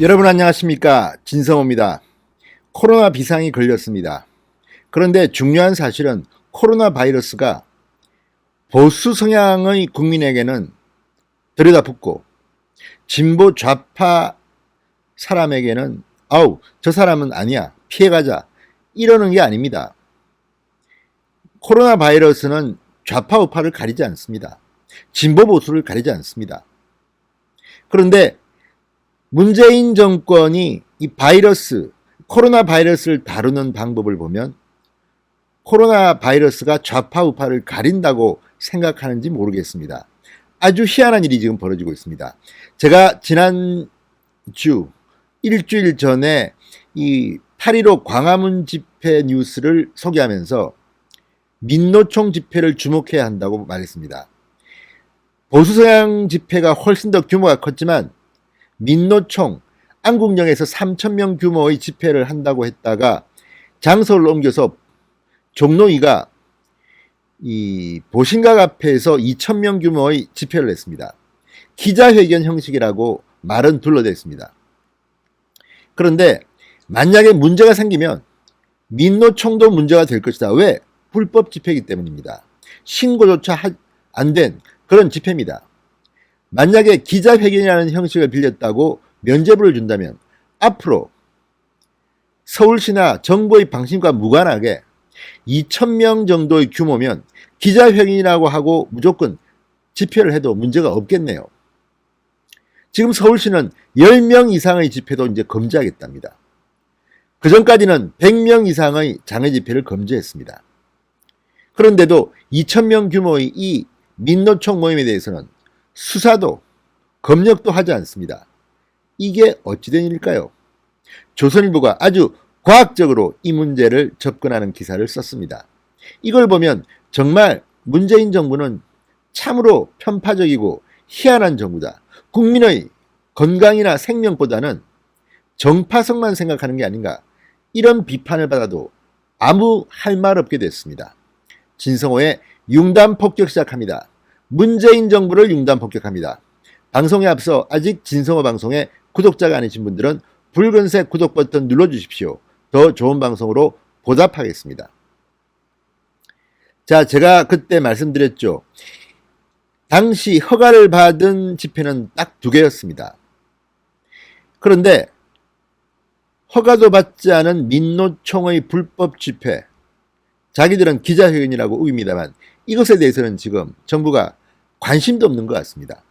여러분 안녕하십니까, 진성호입니다. 코로나 비상이 걸렸습니다. 그런데 중요한 사실은 코로나 바이러스가 보수 성향의 국민에게는 들여다붙고 진보 좌파 사람에게는 아우 저 사람은 아니야 피해가자 이러는 게 아닙니다. 코로나 바이러스는 좌파 우파를 가리지 않습니다. 진보 보수를 가리지 않습니다. 그런데 문재인 정권이 이 코로나 바이러스를 다루는 방법을 보면 코로나 바이러스가 좌파 우파를 가린다고 생각하는지 모르겠습니다. 아주 희한한 일이 지금 벌어지고 있습니다. 제가 지난주 일주일 전에 이 8.15 광화문 집회 뉴스를 소개하면서 민노총 집회를 주목해야 한다고 말했습니다. 보수성향 집회가 훨씬 더 규모가 컸지만 민노총 안국역에서 3,000명 규모의 집회를 한다고 했다가 장소를 옮겨서 종로2가 이 보신각 앞에서 2,000명 규모의 집회를 했습니다. 기자회견 형식이라고 말은 둘러댔습니다. 그런데 만약에 문제가 생기면 민노총도 문제가 될 것이다. 왜? 불법 집회이기 때문입니다. 신고조차 안 된 그런 집회입니다. 만약에 기자회견이라는 형식을 빌렸다고 면죄부를 준다면 앞으로 서울시나 정부의 방침과 무관하게 2,000명 정도의 규모면 기자회견이라고 하고 무조건 집회를 해도 문제가 없겠네요. 지금 서울시는 10명 이상의 집회도 이제 금지하겠답니다. 그전까지는 100명 이상의 장외 집회를 금지했습니다. 그런데도 2,000명 규모의 이 민노총 모임에 대해서는 수사도 검역도 하지 않습니다. 이게 어찌된 일일까요? 조선일보가 아주 과학적으로 이 문제를 접근하는 기사를 썼습니다. 이걸 보면 정말 문재인 정부는 참으로 편파적이고 희한한 정부다. 국민의 건강이나 생명보다는 정파성만 생각하는 게 아닌가. 이런 비판을 받아도 아무 할 말 없게 됐습니다. 진성호의 융단 폭격 시작합니다. 문재인 정부를 융단 폭격합니다. 방송에 앞서 아직 진성호 방송에 구독자가 아니신 분들은 붉은색 구독 버튼 눌러주십시오. 더 좋은 방송으로 보답하겠습니다. 자, 제가 그때 말씀드렸죠. 당시 허가를 받은 집회는 딱 2개였습니다. 그런데 허가도 받지 않은 민노총의 불법 집회, 자기들은 기자회견이라고 우깁니다만 이것에 대해서는 지금 정부가 관심도 없는 것 같습니다.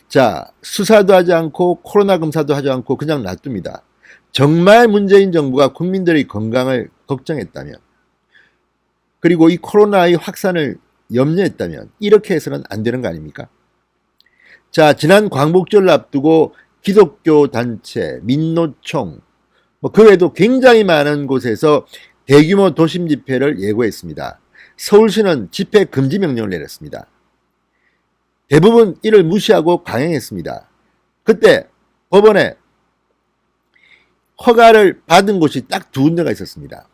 자, 수사도 하지 않고 코로나 검사도 하지 않고 그냥 놔둡니다. 정말 문재인 정부가 국민들의 건강을 걱정했다면, 그리고 이 코로나의 확산을 염려했다면 이렇게 해서는 안 되는 거 아닙니까? 자, 지난 광복절을 앞두고 기독교 단체, 민노총, 그 외에도 굉장히 많은 곳에서 대규모 도심 집회를 예고했습니다. 서울시는 집회 금지 명령을 내렸습니다. 대부분 이를 무시하고 강행했습니다. 그때 법원에 허가를 받은 곳이 딱 2군데가 있었습니다.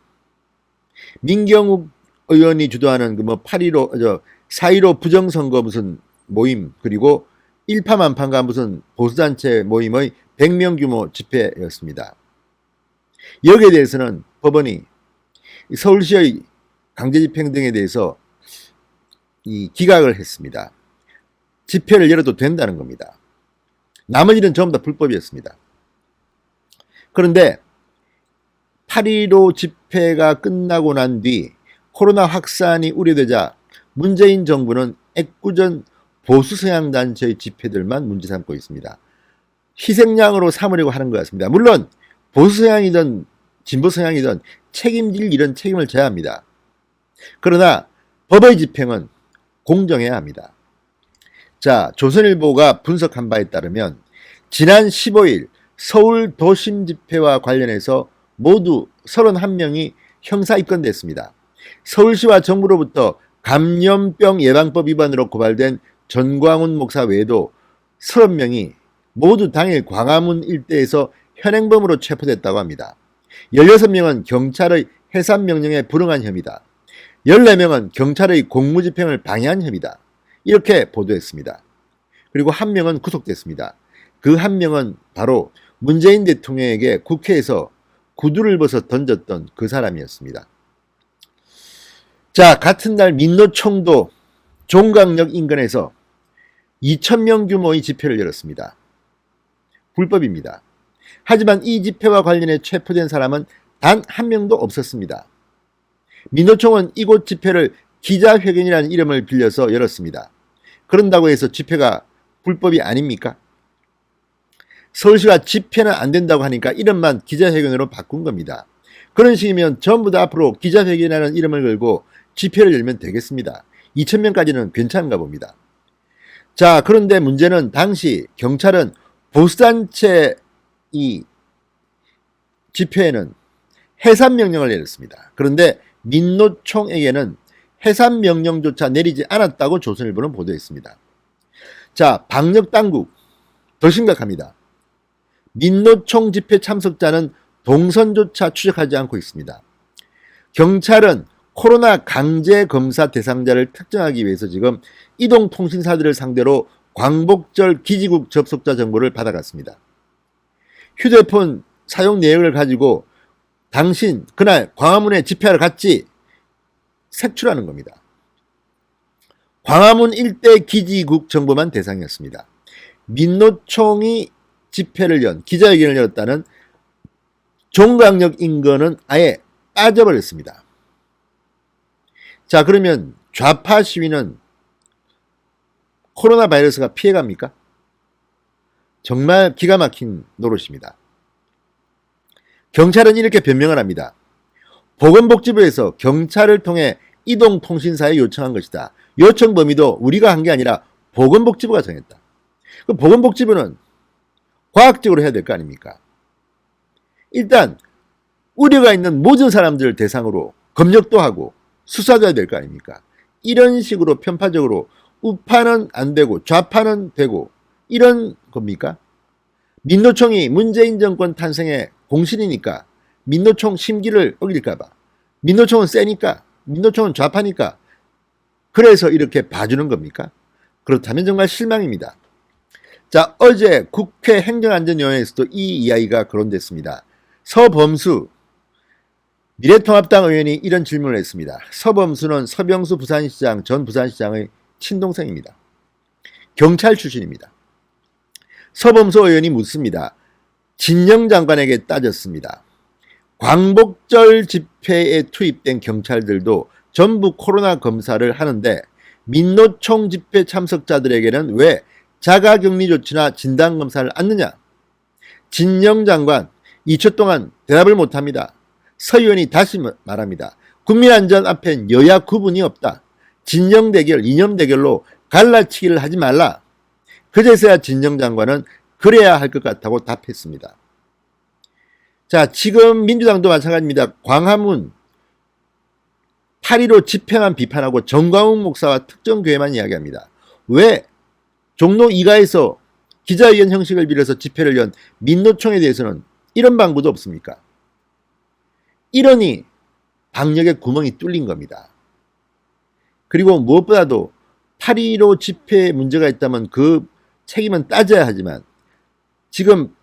민경욱 의원이 주도하는 4.15 부정선거 무슨 모임, 그리고 일파만파인가 무슨 보수단체 모임의 100명 규모 집회였습니다. 여기에 대해서는 법원이 서울시의 강제집행 등에 대해서 기각을 했습니다. 집회를 열어도 된다는 겁니다. 나머지는 전부 다 불법이었습니다. 그런데 8.15 집회가 끝나고 난 뒤 코로나 확산이 우려되자 문재인 정부는 애꿎은 보수성향단체의 집회들만 문제 삼고 있습니다. 희생양으로 삼으려고 하는 것 같습니다. 물론 보수성향이든 진보성향이든 책임질 일은 책임을 져야 합니다. 그러나 법의 집행은 공정해야 합니다. 자, 조선일보가 분석한 바에 따르면 지난 15일 서울 도심 집회와 관련해서 모두 31명이 형사 입건됐습니다. 서울시와 정부로부터 감염병 예방법 위반으로 고발된 전광훈 목사 외에도 30명이 모두 당일 광화문 일대에서 현행범으로 체포됐다고 합니다. 16명은 경찰의 해산명령에 불응한 혐의다. 14명은 경찰의 공무집행을 방해한 혐의다. 이렇게 보도했습니다. 그리고 1명은 구속됐습니다. 그 1명은 바로 문재인 대통령에게 국회에서 구두를 벗어 던졌던 그 사람이었습니다. 자, 같은 날 민노총도 종강역 인근에서 2,000명 규모의 집회를 열었습니다. 불법입니다. 하지만 이 집회와 관련해 체포된 사람은 단 한 명도 없었습니다. 민노총은 이곳 집회를 기자회견이라는 이름을 빌려서 열었습니다. 그런다고 해서 집회가 불법이 아닙니까? 서울시가 집회는 안 된다고 하니까 이름만 기자회견으로 바꾼 겁니다. 그런 식이면 전부 다 앞으로 기자회견이라는 이름을 걸고 집회를 열면 되겠습니다. 2,000명까지는 괜찮은가 봅니다. 자, 그런데 문제는 당시 경찰은 보수단체 이 집회에는 해산명령을 내렸습니다. 그런데 민노총에게는 해산명령조차 내리지 않았다고 조선일보는 보도했습니다. 자, 방역당국 더 심각합니다. 민노총 집회 참석자는 동선조차 추적하지 않고 있습니다. 경찰은 코로나 강제검사 대상자를 특정하기 위해서 지금 이동통신사들을 상대로 광복절 기지국 접속자 정보를 받아갔습니다. 휴대폰 사용 내역을 가지고 당신 그날 광화문에 집회하러 갔지? 색출하는 겁니다. 광화문 일대 기지국 정보만 대상이었습니다. 민노총이 집회를 기자회견을 열었다는 종강역 인근은 아예 빠져버렸습니다. 자, 그러면 좌파 시위는 코로나 바이러스가 피해갑니까? 정말 기가 막힌 노릇입니다. 경찰은 이렇게 변명을 합니다. 보건복지부에서 경찰을 통해 이동통신사에 요청한 것이다. 요청 범위도 우리가 한 게 아니라 보건복지부가 정했다. 그 보건복지부는 과학적으로 해야 될 거 아닙니까? 일단 우려가 있는 모든 사람들을 대상으로 검역도 하고 수사도 해야 될 거 아닙니까? 이런 식으로 편파적으로 우파는 안 되고 좌파는 되고 이런 겁니까? 민노총이 문재인 정권 탄생의 공신이니까 민노총 심기를 어길까봐, 민노총은 세니까, 민노총은 좌파니까 그래서 이렇게 봐주는 겁니까? 그렇다면 정말 실망입니다. 자, 어제 국회 행정안전위원회에서도 이 이야기가 거론됐습니다. 서범수 미래통합당 의원이 이런 질문을 했습니다. 서범수는 서병수 부산시장 전 부산시장의 친동생입니다. 경찰 출신입니다. 서범수 의원이 묻습니다. 진영 장관에게 따졌습니다. 광복절 집회에 투입된 경찰들도 전부 코로나 검사를 하는데 민노총 집회 참석자들에게는 왜 자가격리 조치나 진단검사를 안느냐? 진영 장관 2초 동안 대답을 못합니다. 서 의원이 다시 말합니다. 국민안전 앞엔 여야 구분이 없다. 진영 대결, 이념 대결로 갈라치기를 하지 말라. 그제서야 진영 장관은 그래야 할 것 같다고 답했습니다. 자, 지금 민주당도 마찬가지입니다. 광화문 8.15 집회만 비판하고 정광훈 목사와 특정 교회만 이야기합니다. 왜 종로 2가에서 기자회견 형식을 빌어서 집회를 연 민노총에 대해서는 이런 방구도 없습니까? 이러니 방역의 구멍이 뚫린 겁니다. 그리고 무엇보다도 8.15 집회에 문제가 있다면 그 책임은 따져야 하지만 지금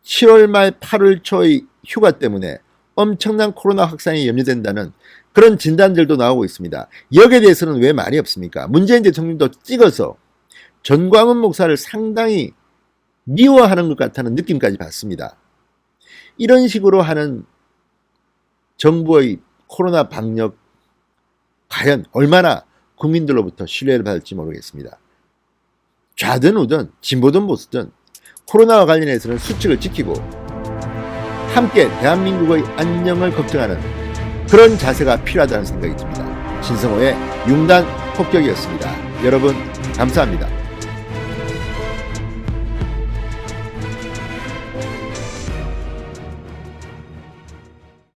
7월 말 8월 초의 휴가 때문에 엄청난 코로나 확산이 염려된다는 그런 진단들도 나오고 있습니다. 여기에 대해서는 왜 말이 없습니까? 문재인 대통령도 찍어서 전광훈 목사를 상당히 미워하는 것 같다는 느낌까지 받습니다. 이런 식으로 하는 정부의 코로나 방역 과연 얼마나 국민들로부터 신뢰를 받을지 모르겠습니다. 좌든 우든 진보든 보수든 코로나와 관련해서는 수칙을 지키고 함께 대한민국의 안녕을 걱정하는 그런 자세가 필요하다는 생각이 듭니다. 신성호의 융단 폭격이었습니다. 여러분 감사합니다.